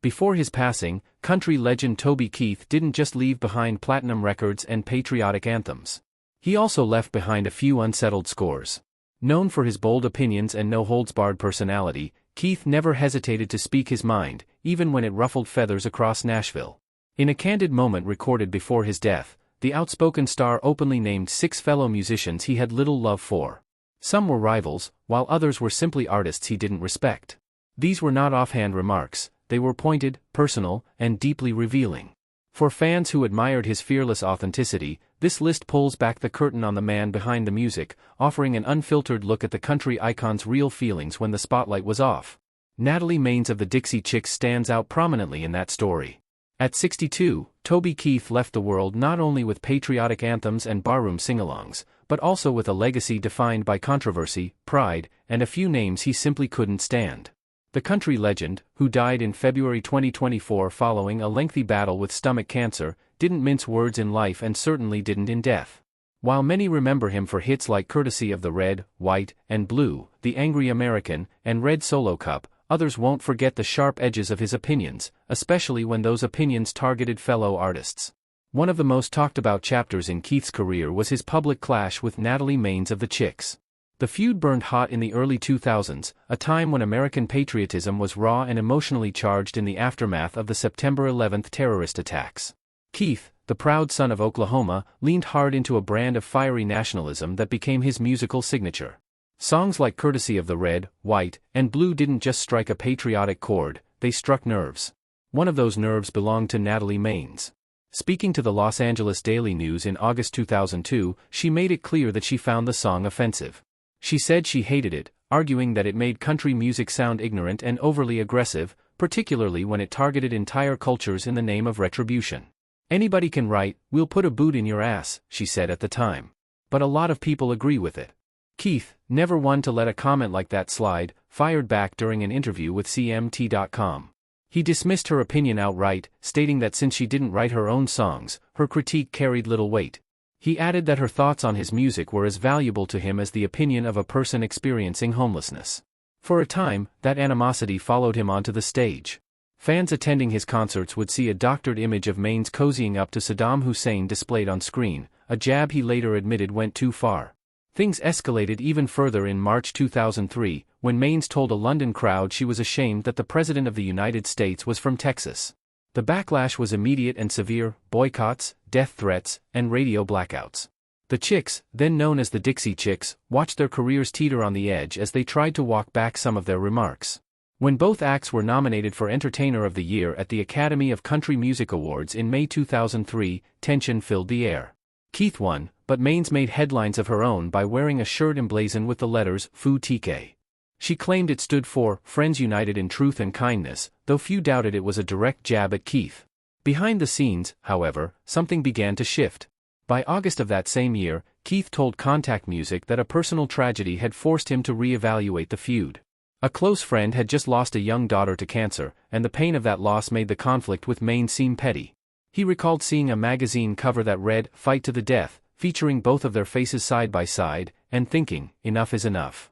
Before his passing, country legend Toby Keith didn't just leave behind platinum records and patriotic anthems. He also left behind a few unsettled scores. Known for his bold opinions and no-holds-barred personality, Keith never hesitated to speak his mind, even when it ruffled feathers across Nashville. In a candid moment recorded before his death, the outspoken star openly named 6 fellow musicians he had little love for. Some were rivals, while others were simply artists he didn't respect. These were not offhand remarks, they were pointed, personal, and deeply revealing. For fans who admired his fearless authenticity, this list pulls back the curtain on the man behind the music, offering an unfiltered look at the country icon's real feelings when the spotlight was off. Natalie Maines of the Dixie Chicks stands out prominently in that story. At 62, Toby Keith left the world not only with patriotic anthems and barroom sing-alongs, but also with a legacy defined by controversy, pride, and a few names he simply couldn't stand. The country legend, who died in February 2024 following a lengthy battle with stomach cancer, didn't mince words in life and certainly didn't in death. While many remember him for hits like Courtesy of the Red, White, and Blue, The Angry American, and Red Solo Cup, others won't forget the sharp edges of his opinions, especially when those opinions targeted fellow artists. One of the most talked about chapters in Keith's career was his public clash with Natalie Maines of the Chicks. The feud burned hot in the early 2000s, a time when American patriotism was raw and emotionally charged in the aftermath of the September 11 terrorist attacks. Keith, the proud son of Oklahoma, leaned hard into a brand of fiery nationalism that became his musical signature. Songs like Courtesy of the Red, White, and Blue didn't just strike a patriotic chord, they struck nerves. One of those nerves belonged to Natalie Maines. Speaking to the Los Angeles Daily News in August 2002, she made it clear that she found the song offensive. She said she hated it, arguing that it made country music sound ignorant and overly aggressive, particularly when it targeted entire cultures in the name of retribution. "Anybody can write, 'We'll put a boot in your ass,'" she said at the time. But a lot of people agree with it. Keith, never one to let a comment like that slide, fired back during an interview with CMT.com. He dismissed her opinion outright, stating that since she didn't write her own songs, her critique carried little weight. He added that her thoughts on his music were as valuable to him as the opinion of a person experiencing homelessness. For a time, that animosity followed him onto the stage. Fans attending his concerts would see a doctored image of Maines cozying up to Saddam Hussein displayed on screen, a jab he later admitted went too far. Things escalated even further in March 2003, when Maines told a London crowd she was ashamed that the President of the United States was from Texas. The backlash was immediate and severe: boycotts, death threats, and radio blackouts. The Chicks, then known as the Dixie Chicks, watched their careers teeter on the edge as they tried to walk back some of their remarks. When both acts were nominated for Entertainer of the Year at the Academy of Country Music Awards in May 2003, tension filled the air. Keith won, but Maines made headlines of her own by wearing a shirt emblazoned with the letters FU TK. She claimed it stood for Friends United in Truth and Kindness, though few doubted it was a direct jab at Keith. Behind the scenes, however, something began to shift. By August of that same year, Keith told Contact Music that a personal tragedy had forced him to reevaluate the feud. A close friend had just lost a young daughter to cancer, and the pain of that loss made the conflict with Maines seem petty. He recalled seeing a magazine cover that read, "Fight to the Death," featuring both of their faces side by side, and thinking, enough is enough.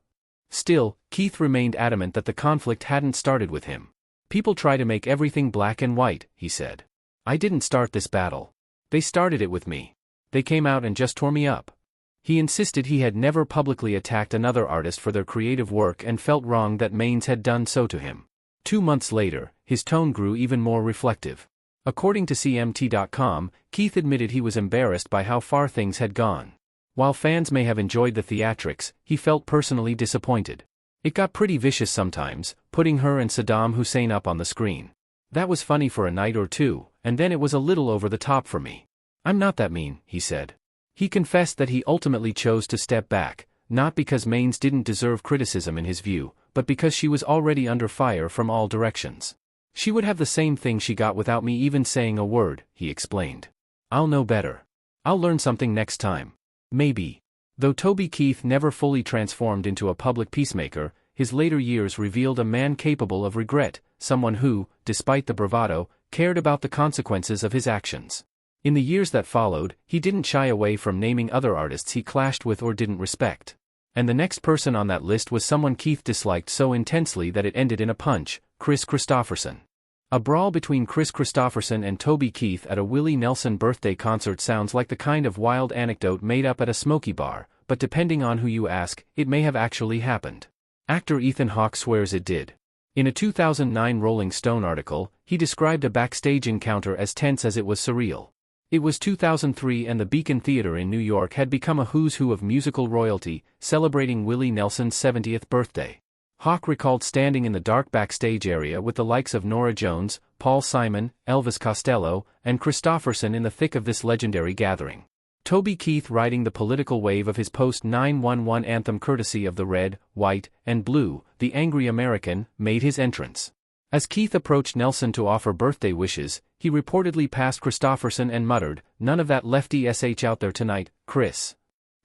Still, Keith remained adamant that the conflict hadn't started with him. "People try to make everything black and white," he said. "I didn't start this battle. They started it with me. They came out and just tore me up." He insisted he had never publicly attacked another artist for their creative work and felt wrong that Maines had done so to him. 2 months later, his tone grew even more reflective. According to CMT.com, Keith admitted he was embarrassed by how far things had gone. While fans may have enjoyed the theatrics, he felt personally disappointed. "It got pretty vicious sometimes, putting her and Saddam Hussein up on the screen. That was funny for a night or two, and then it was a little over the top for me. I'm not that mean," he said. He confessed that he ultimately chose to step back, not because Maines didn't deserve criticism in his view, but because she was already under fire from all directions. "She would have the same thing she got without me even saying a word," he explained. "I'll know better. I'll learn something next time. Maybe." Though Toby Keith never fully transformed into a public peacemaker, his later years revealed a man capable of regret, someone who, despite the bravado, cared about the consequences of his actions. In the years that followed, he didn't shy away from naming other artists he clashed with or didn't respect. And the next person on that list was someone Keith disliked so intensely that it ended in a punch: Chris Christopherson. A brawl between Kris Kristofferson and Toby Keith at a Willie Nelson birthday concert sounds like the kind of wild anecdote made up at a smoky bar, but depending on who you ask, it may have actually happened. Actor Ethan Hawke swears it did. In a 2009 Rolling Stone article, he described a backstage encounter as tense as it was surreal. It was 2003 and the Beacon Theater in New York had become a who's who of musical royalty, celebrating Willie Nelson's 70th birthday. Hawke recalled standing in the dark backstage area with the likes of Norah Jones, Paul Simon, Elvis Costello, and Kristofferson in the thick of this legendary gathering. Toby Keith, riding the political wave of his post-9/11 anthem courtesy of the Red, White, and Blue, the Angry American, made his entrance. As Keith approached Nelson to offer birthday wishes, he reportedly passed Kristofferson and muttered, "None of that lefty sh out there tonight, Chris."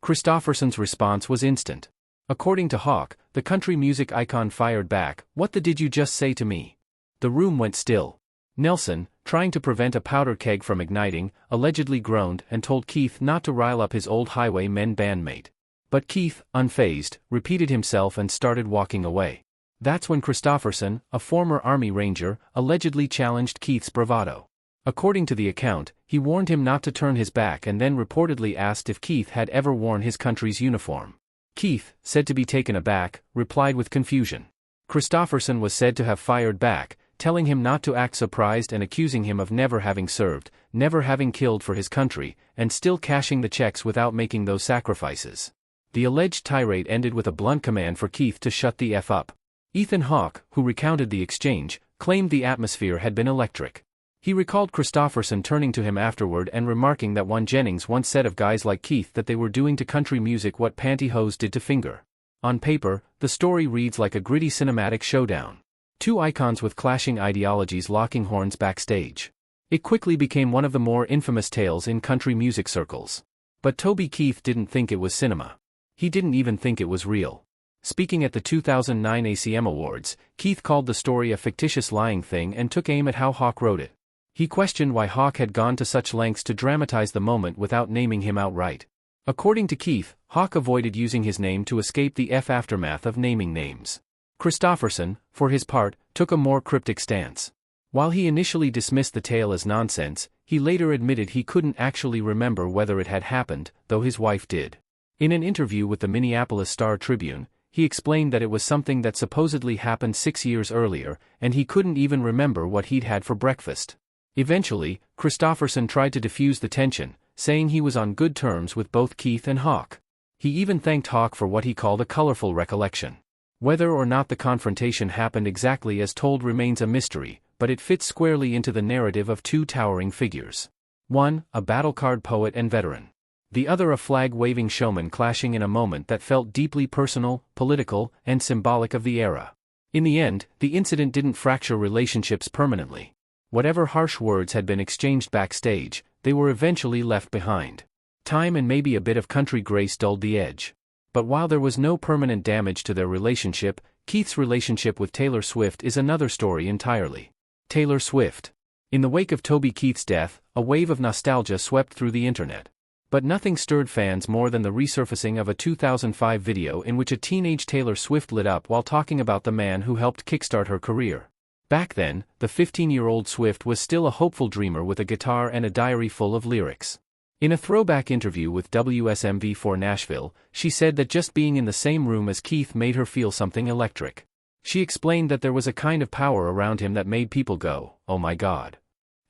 Kristofferson's response was instant. According to Hawke, the country music icon fired back, "What the did you just say to me?" The room went still. Nelson, trying to prevent a powder keg from igniting, allegedly groaned and told Keith not to rile up his old Highwaymen bandmate. But Keith, unfazed, repeated himself and started walking away. That's when Kristofferson, a former Army Ranger, allegedly challenged Keith's bravado. According to the account, he warned him not to turn his back and then reportedly asked if Keith had ever worn his country's uniform. Keith, said to be taken aback, replied with confusion. Kristofferson was said to have fired back, telling him not to act surprised and accusing him of never having served, never having killed for his country, and still cashing the checks without making those sacrifices. The alleged tirade ended with a blunt command for Keith to shut the F up. Ethan Hawke, who recounted the exchange, claimed the atmosphere had been electric. He recalled Kristofferson turning to him afterward and remarking that one Jennings once said of guys like Keith that they were doing to country music what pantyhose did to finger. On paper, the story reads like a gritty cinematic showdown. Two icons with clashing ideologies locking horns backstage. It quickly became one of the more infamous tales in country music circles. But Toby Keith didn't think it was cinema. He didn't even think it was real. Speaking at the 2009 ACM Awards, Keith called the story a fictitious lying thing and took aim at how Hawke wrote it. He questioned why Hawke had gone to such lengths to dramatize the moment without naming him outright. According to Keith, Hawke avoided using his name to escape the aftermath of naming names. Kristofferson, for his part, took a more cryptic stance. While he initially dismissed the tale as nonsense, he later admitted he couldn't actually remember whether it had happened, though his wife did. In an interview with the Minneapolis Star-Tribune, he explained that it was something that supposedly happened 6 years earlier, and he couldn't even remember what he'd had for breakfast. Eventually, Kristofferson tried to defuse the tension, saying he was on good terms with both Keith and Hawke. He even thanked Hawke for what he called a colorful recollection. Whether or not the confrontation happened exactly as told remains a mystery, but it fits squarely into the narrative of two towering figures. One, a battle-card poet and veteran. The other, a flag-waving showman clashing in a moment that felt deeply personal, political, and symbolic of the era. In the end, the incident didn't fracture relationships permanently. Whatever harsh words had been exchanged backstage, they were eventually left behind. Time and maybe a bit of country grace dulled the edge. But while there was no permanent damage to their relationship, Keith's relationship with Taylor Swift is another story entirely. Taylor Swift. In the wake of Toby Keith's death, a wave of nostalgia swept through the internet. But nothing stirred fans more than the resurfacing of a 2005 video in which a teenage Taylor Swift lit up while talking about the man who helped kickstart her career. Back then, the 15-year-old Swift was still a hopeful dreamer with a guitar and a diary full of lyrics. In a throwback interview with WSMV4 Nashville, she said that just being in the same room as Keith made her feel something electric. She explained that there was a kind of power around him that made people go, "Oh my God,"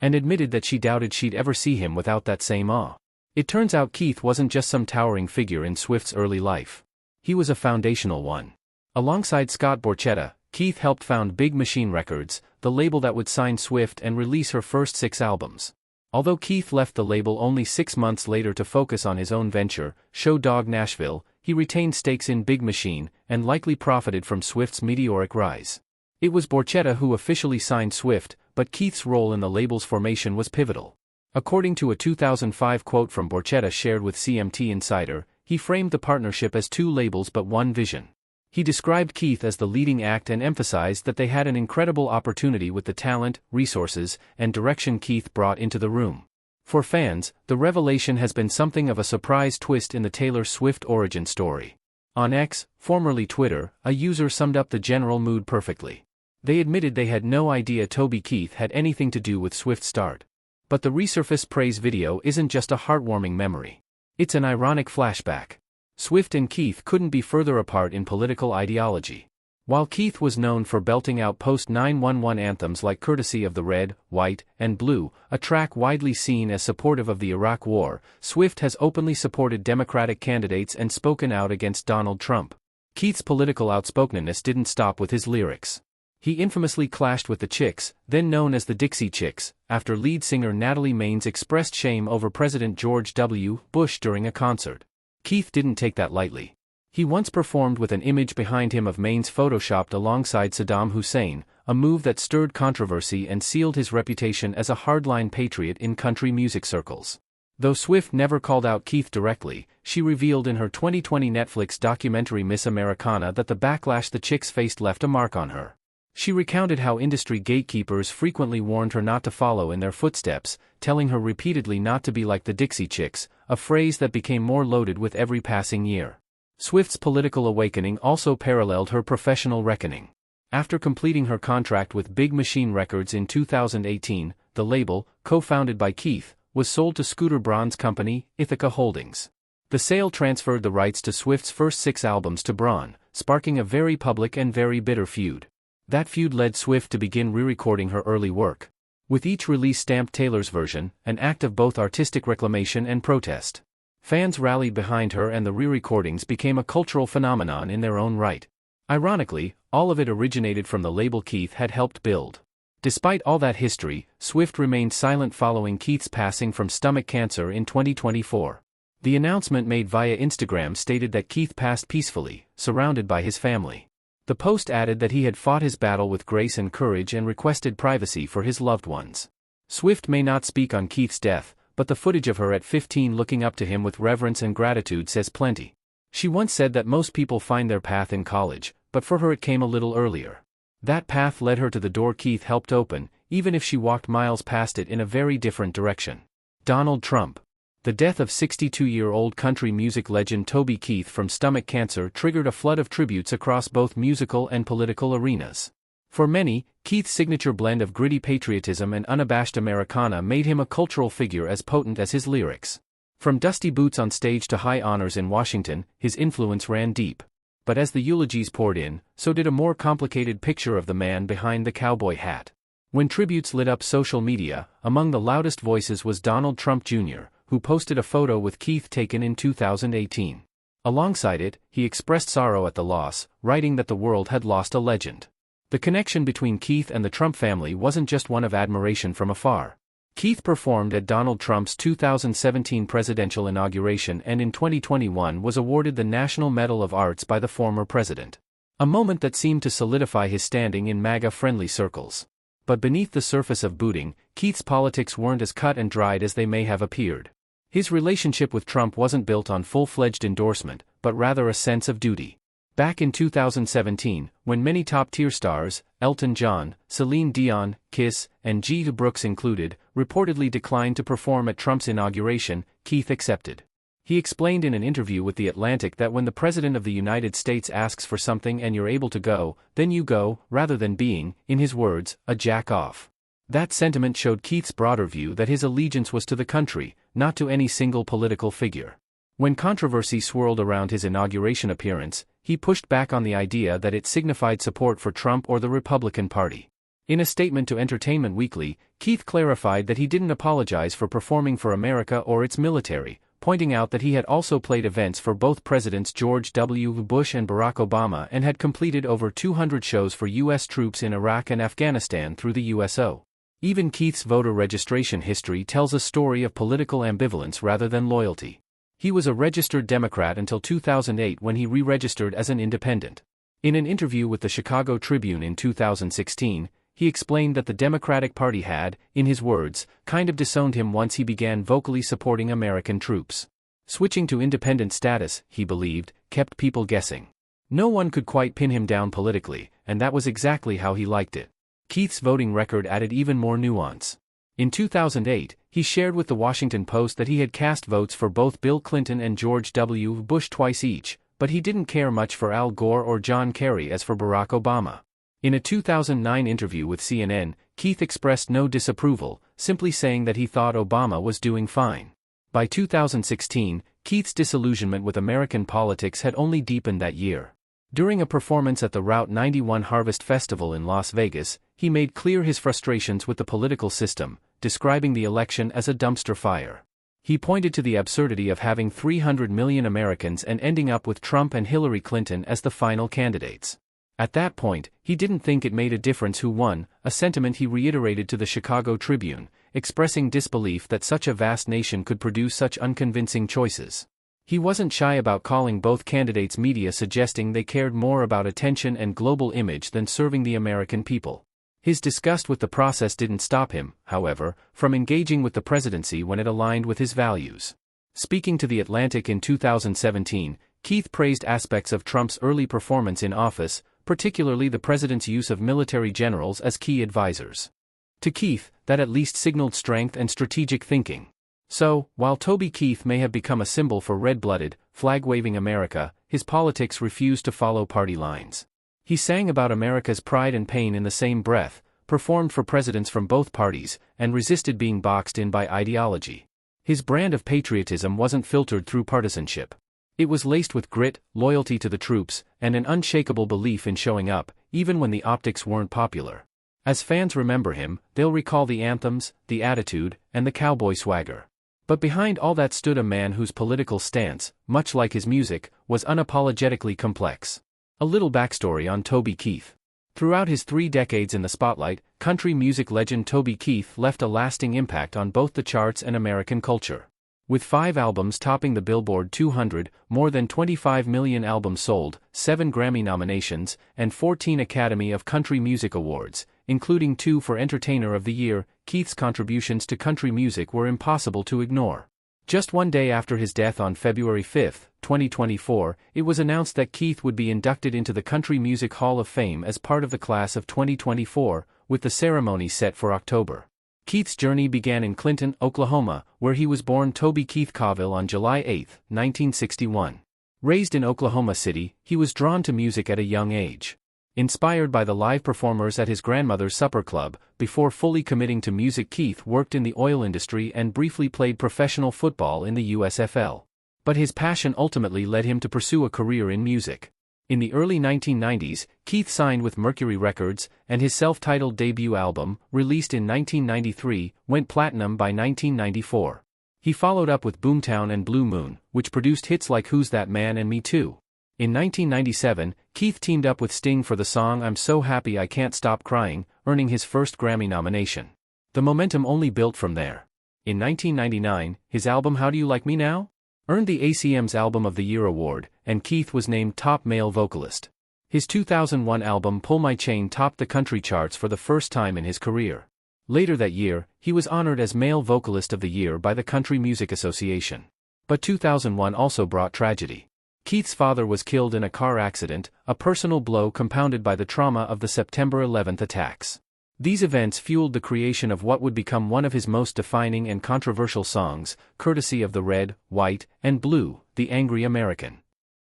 and admitted that she doubted she'd ever see him without that same awe. It turns out Keith wasn't just some towering figure in Swift's early life. He was a foundational one. Alongside Scott Borchetta, Keith helped found Big Machine Records, the label that would sign Swift and release her first 6 albums. Although Keith left the label only 6 months later to focus on his own venture, Show Dog Nashville, he retained stakes in Big Machine, and likely profited from Swift's meteoric rise. It was Borchetta who officially signed Swift, but Keith's role in the label's formation was pivotal. According to a 2005 quote from Borchetta shared with CMT Insider, he framed the partnership as 2 labels but one vision. He described Keith as the leading act and emphasized that they had an incredible opportunity with the talent, resources, and direction Keith brought into the room. For fans, the revelation has been something of a surprise twist in the Taylor Swift origin story. On X, formerly Twitter, a user summed up the general mood perfectly. They admitted they had no idea Toby Keith had anything to do with Swift's start. But the resurfaced praise video isn't just a heartwarming memory. It's an ironic flashback. Swift and Keith couldn't be further apart in political ideology. While Keith was known for belting out post-9/11 anthems like Courtesy of the Red, White, and Blue, a track widely seen as supportive of the Iraq War, Swift has openly supported Democratic candidates and spoken out against Donald Trump. Keith's political outspokenness didn't stop with his lyrics. He infamously clashed with the Chicks, then known as the Dixie Chicks, after lead singer Natalie Maines expressed shame over President George W. Bush during a concert. Keith didn't take that lightly. He once performed with an image behind him of Maines photoshopped alongside Saddam Hussein, a move that stirred controversy and sealed his reputation as a hardline patriot in country music circles. Though Swift never called out Keith directly, she revealed in her 2020 Netflix documentary Miss Americana that the backlash the Chicks faced left a mark on her. She recounted how industry gatekeepers frequently warned her not to follow in their footsteps, telling her repeatedly not to be like the Dixie Chicks, a phrase that became more loaded with every passing year. Swift's political awakening also paralleled her professional reckoning. After completing her contract with Big Machine Records in 2018, the label, co-founded by Keith, was sold to Scooter Braun's company, Ithaca Holdings. The sale transferred the rights to Swift's first 6 albums to Braun, sparking a very public and very bitter feud. That feud led Swift to begin re-recording her early work. With each release stamped Taylor's version, an act of both artistic reclamation and protest. Fans rallied behind her and the re-recordings became a cultural phenomenon in their own right. Ironically, all of it originated from the label Keith had helped build. Despite all that history, Swift remained silent following Keith's passing from stomach cancer in 2024. The announcement made via Instagram stated that Keith passed peacefully, surrounded by his family. The post added that he had fought his battle with grace and courage and requested privacy for his loved ones. Swift may not speak on Keith's death, but the footage of her at 15 looking up to him with reverence and gratitude says plenty. She once said that most people find their path in college, but for her it came a little earlier. That path led her to the door Keith helped open, even if she walked miles past it in a very different direction. Donald Trump. The death of 62-year-old country music legend Toby Keith from stomach cancer triggered a flood of tributes across both musical and political arenas. For many, Keith's signature blend of gritty patriotism and unabashed Americana made him a cultural figure as potent as his lyrics. From dusty boots on stage to high honors in Washington, his influence ran deep. But as the eulogies poured in, so did a more complicated picture of the man behind the cowboy hat. When tributes lit up social media, among the loudest voices was Donald Trump Jr., who posted a photo with Keith taken in 2018. Alongside it, he expressed sorrow at the loss, writing that the world had lost a legend. The connection between Keith and the Trump family wasn't just one of admiration from afar. Keith performed at Donald Trump's 2017 presidential inauguration and in 2021 was awarded the National Medal of Arts by the former president. A moment that seemed to solidify his standing in MAGA-friendly circles. But beneath the surface of booting, Keith's politics weren't as cut and dried as they may have appeared. His relationship with Trump wasn't built on full-fledged endorsement, but rather a sense of duty. Back in 2017, when many top-tier stars, Elton John, Celine Dion, Kiss, and G. Brooks included, reportedly declined to perform at Trump's inauguration, Keith accepted. He explained in an interview with The Atlantic that when the President of the United States asks for something and you're able to go, then you go, rather than being, in his words, a jack-off. That sentiment showed Keith's broader view that his allegiance was to the country, not to any single political figure. When controversy swirled around his inauguration appearance, he pushed back on the idea that it signified support for Trump or the Republican Party. In a statement to Entertainment Weekly, Keith clarified that he didn't apologize for performing for America or its military, pointing out that he had also played events for both Presidents George W. Bush and Barack Obama and had completed over 200 shows for U.S. troops in Iraq and Afghanistan through the USO. Even Keith's voter registration history tells a story of political ambivalence rather than loyalty. He was a registered Democrat until 2008 when he re-registered as an independent. In an interview with the Chicago Tribune in 2016, he explained that the Democratic Party had, in his words, kind of disowned him once he began vocally supporting American troops. Switching to independent status, he believed, kept people guessing. No one could quite pin him down politically, and that was exactly how he liked it. Keith's voting record added even more nuance. In 2008, he shared with the Washington Post that he had cast votes for both Bill Clinton and George W. Bush twice each, but he didn't care much for Al Gore or John Kerry as for Barack Obama. In a 2009 interview with CNN, Keith expressed no disapproval, simply saying that he thought Obama was doing fine. By 2016, Keith's disillusionment with American politics had only deepened that year. During a performance at the Route 91 Harvest Festival in Las Vegas, he made clear his frustrations with the political system, describing the election as a dumpster fire. He pointed to the absurdity of having 300 million Americans and ending up with Trump and Hillary Clinton as the final candidates. At that point, he didn't think it made a difference who won, a sentiment he reiterated to the Chicago Tribune, expressing disbelief that such a vast nation could produce such unconvincing choices. He wasn't shy about calling both candidates media, suggesting they cared more about attention and global image than serving the American people. His disgust with the process didn't stop him, however, from engaging with the presidency when it aligned with his values. Speaking to The Atlantic in 2017, Keith praised aspects of Trump's early performance in office, particularly the president's use of military generals as key advisors. To Keith, that at least signaled strength and strategic thinking. So, while Toby Keith may have become a symbol for red-blooded, flag-waving America, his politics refused to follow party lines. He sang about America's pride and pain in the same breath, performed for presidents from both parties, and resisted being boxed in by ideology. His brand of patriotism wasn't filtered through partisanship. It was laced with grit, loyalty to the troops, and an unshakable belief in showing up, even when the optics weren't popular. As fans remember him, they'll recall the anthems, the attitude, and the cowboy swagger. But behind all that stood a man whose political stance, much like his music, was unapologetically complex. A little backstory on Toby Keith. Throughout his 3 decades in the spotlight, country music legend Toby Keith left a lasting impact on both the charts and American culture. With 5 albums topping the Billboard 200, more than 25 million albums sold, 7 Grammy nominations, and 14 Academy of Country Music Awards, including 2 for Entertainer of the Year, Keith's contributions to country music were impossible to ignore. Just one day after his death on February 5, 2024, it was announced that Keith would be inducted into the Country Music Hall of Fame as part of the class of 2024, with the ceremony set for October. Keith's journey began in Clinton, Oklahoma, where he was born Toby Keith Colville on July 8, 1961. Raised in Oklahoma City, he was drawn to music at a young age. Inspired by the live performers at his grandmother's supper club, before fully committing to music, Keith worked in the oil industry and briefly played professional football in the USFL. But his passion ultimately led him to pursue a career in music. In the early 1990s, Keith signed with Mercury Records, and his self-titled debut album, released in 1993, went platinum by 1994. He followed up with Boomtown and Blue Moon, which produced hits like Who's That Man and Me Too. In 1997, Keith teamed up with Sting for the song I'm So Happy I Can't Stop Crying, earning his first Grammy nomination. The momentum only built from there. In 1999, his album How Do You Like Me Now? Earned the ACM's Album of the Year award, and Keith was named top male vocalist. His 2001 album Pull My Chain topped the country charts for the first time in his career. Later that year, he was honored as Male Vocalist of the Year by the Country Music Association. But 2001 also brought tragedy. Keith's father was killed in a car accident, a personal blow compounded by the trauma of the September 11 attacks. These events fueled the creation of what would become one of his most defining and controversial songs, courtesy of the Red, White, and Blue, The Angry American.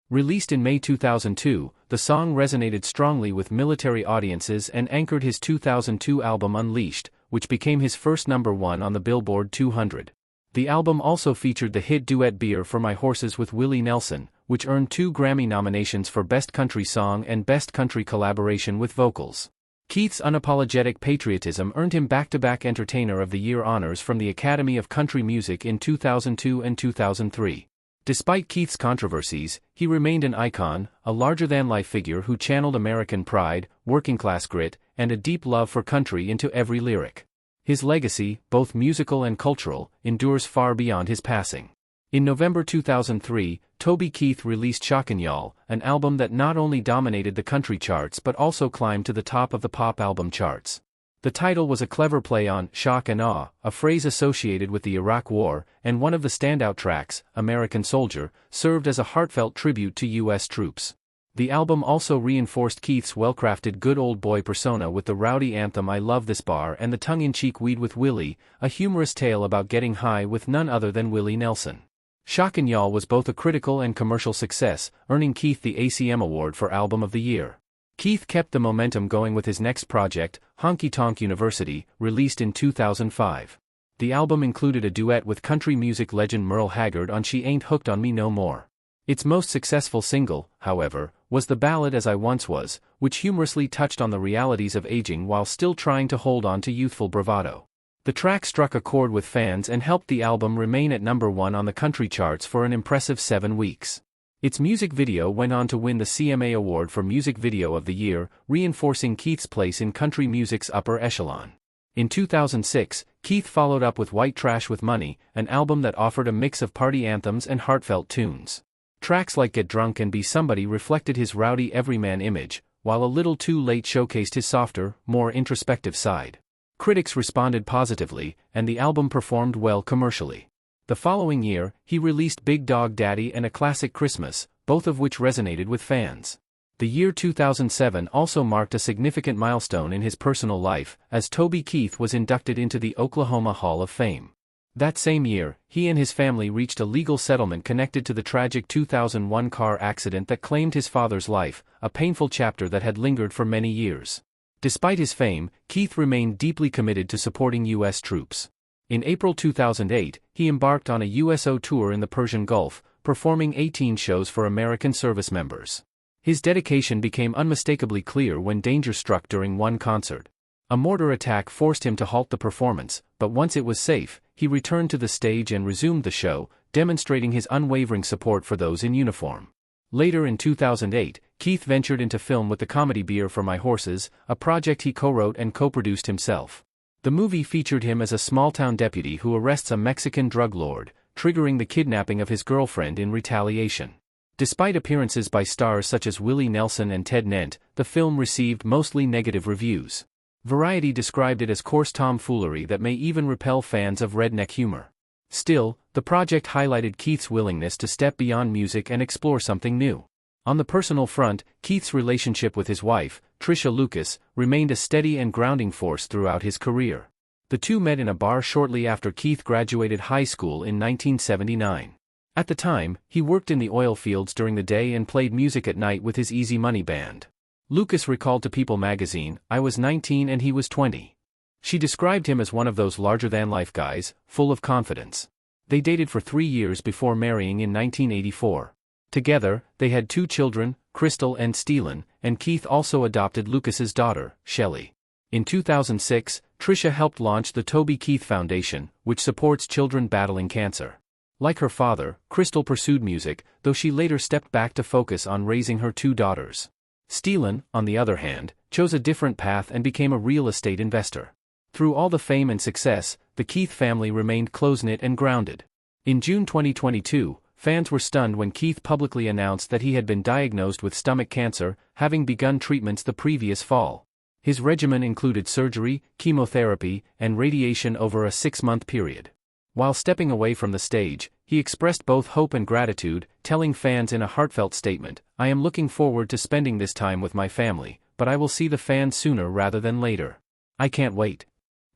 Released in May 2002, the song resonated strongly with military audiences and anchored his 2002 album Unleashed, which became his first #1 on the Billboard 200. The album also featured the hit duet Beer for My Horses with Willie Nelson, which earned 2 Grammy nominations for Best Country Song and Best Country Collaboration with Vocals. Keith's unapologetic patriotism earned him back-to-back Entertainer of the Year honors from the Academy of Country Music in 2002 and 2003. Despite Keith's controversies, he remained an icon, a larger-than-life figure who channeled American pride, working-class grit, and a deep love for country into every lyric. His legacy, both musical and cultural, endures far beyond his passing. In November 2003, Toby Keith released Shockin' Y'all, an album that not only dominated the country charts but also climbed to the top of the pop album charts. The title was a clever play on shock and awe, a phrase associated with the Iraq War, and one of the standout tracks, American Soldier, served as a heartfelt tribute to U.S. troops. The album also reinforced Keith's well-crafted good old boy persona with the rowdy anthem I Love This Bar and the tongue-in-cheek Weed with Willie, a humorous tale about getting high with none other than Willie Nelson. Shockin' Y'all was both a critical and commercial success, earning Keith the ACM Award for Album of the Year. Keith kept the momentum going with his next project, Honky Tonk University, released in 2005. The album included a duet with country music legend Merle Haggard on She Ain't Hooked on Me No More. Its most successful single, however, was the ballad As I Once Was, which humorously touched on the realities of aging while still trying to hold on to youthful bravado. The track struck a chord with fans and helped the album remain at #1 on the country charts for an impressive 7 weeks. Its music video went on to win the CMA Award for Music Video of the Year, reinforcing Keith's place in country music's upper echelon. In 2006, Keith followed up with White Trash with Money, an album that offered a mix of party anthems and heartfelt tunes. Tracks like Get Drunk and Be Somebody reflected his rowdy everyman image, while A Little Too Late showcased his softer, more introspective side. Critics responded positively, and the album performed well commercially. The following year, he released Big Dog Daddy and A Classic Christmas, both of which resonated with fans. The year 2007 also marked a significant milestone in his personal life, as Toby Keith was inducted into the Oklahoma Hall of Fame. That same year, he and his family reached a legal settlement connected to the tragic 2001 car accident that claimed his father's life, a painful chapter that had lingered for many years. Despite his fame, Keith remained deeply committed to supporting U.S. troops. In April 2008, he embarked on a USO tour in the Persian Gulf, performing 18 shows for American service members. His dedication became unmistakably clear when danger struck during one concert. A mortar attack forced him to halt the performance, but once it was safe, he returned to the stage and resumed the show, demonstrating his unwavering support for those in uniform. Later in 2008, Keith ventured into film with the comedy Beer for My Horses, a project he co-wrote and co-produced himself. The movie featured him as a small-town deputy who arrests a Mexican drug lord, triggering the kidnapping of his girlfriend in retaliation. Despite appearances by stars such as Willie Nelson and Ted Nent, the film received mostly negative reviews. Variety described it as coarse tomfoolery that may even repel fans of redneck humor. Still, the project highlighted Keith's willingness to step beyond music and explore something new. On the personal front, Keith's relationship with his wife, Tricia Lucas, remained a steady and grounding force throughout his career. The two met in a bar shortly after Keith graduated high school in 1979. At the time, he worked in the oil fields during the day and played music at night with his Easy Money band. Lucas recalled to People magazine, "I was 19 and he was 20. She described him as one of those larger-than-life guys, full of confidence." They dated for 3 years before marrying in 1984. Together, they had 2 children, Crystal and Steelen, and Keith also adopted Lucas's daughter, Shelley. In 2006, Tricia helped launch the Toby Keith Foundation, which supports children battling cancer. Like her father, Crystal pursued music, though she later stepped back to focus on raising her 2 daughters. Steelen, on the other hand, chose a different path and became a real estate investor. Through all the fame and success, the Keith family remained close-knit and grounded. In June 2022, fans were stunned when Keith publicly announced that he had been diagnosed with stomach cancer, having begun treatments the previous fall. His regimen included surgery, chemotherapy, and radiation over a 6-month period. While stepping away from the stage, he expressed both hope and gratitude, telling fans in a heartfelt statement, "I am looking forward to spending this time with my family, but I will see the fans sooner rather than later. I can't wait."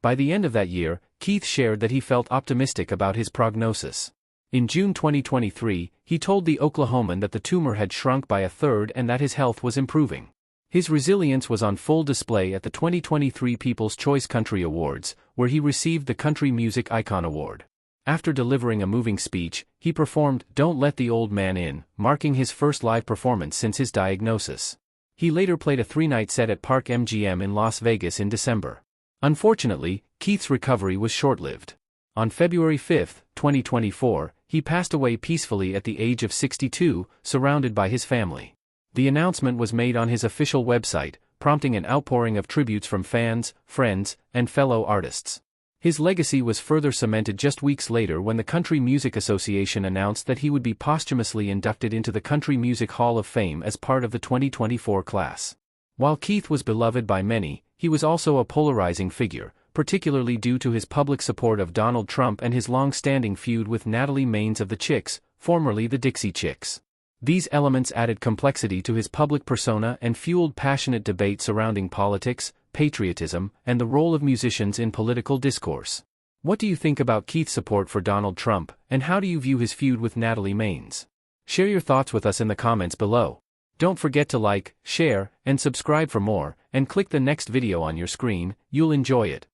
By the end of that year, Keith shared that he felt optimistic about his prognosis. In June 2023, he told the Oklahoman that the tumor had shrunk by 1/3 and that his health was improving. His resilience was on full display at the 2023 People's Choice Country Awards, where he received the Country Music Icon Award. After delivering a moving speech, he performed "Don't Let the Old Man In," marking his first live performance since his diagnosis. He later played a 3-night set at Park MGM in Las Vegas in December. Unfortunately, Keith's recovery was short-lived. On February 5, 2024, he passed away peacefully at the age of 62, surrounded by his family. The announcement was made on his official website, prompting an outpouring of tributes from fans, friends, and fellow artists. His legacy was further cemented just weeks later when the Country Music Association announced that he would be posthumously inducted into the Country Music Hall of Fame as part of the 2024 class. While Keith was beloved by many, he was also a polarizing figure, particularly due to his public support of Donald Trump and his long-standing feud with Natalie Maines of the Chicks, formerly the Dixie Chicks. These elements added complexity to his public persona and fueled passionate debate surrounding politics, patriotism, and the role of musicians in political discourse. What do you think about Keith's support for Donald Trump, and how do you view his feud with Natalie Maines? Share your thoughts with us in the comments below. Don't forget to like, share, and subscribe for more, and click the next video on your screen, you'll enjoy it.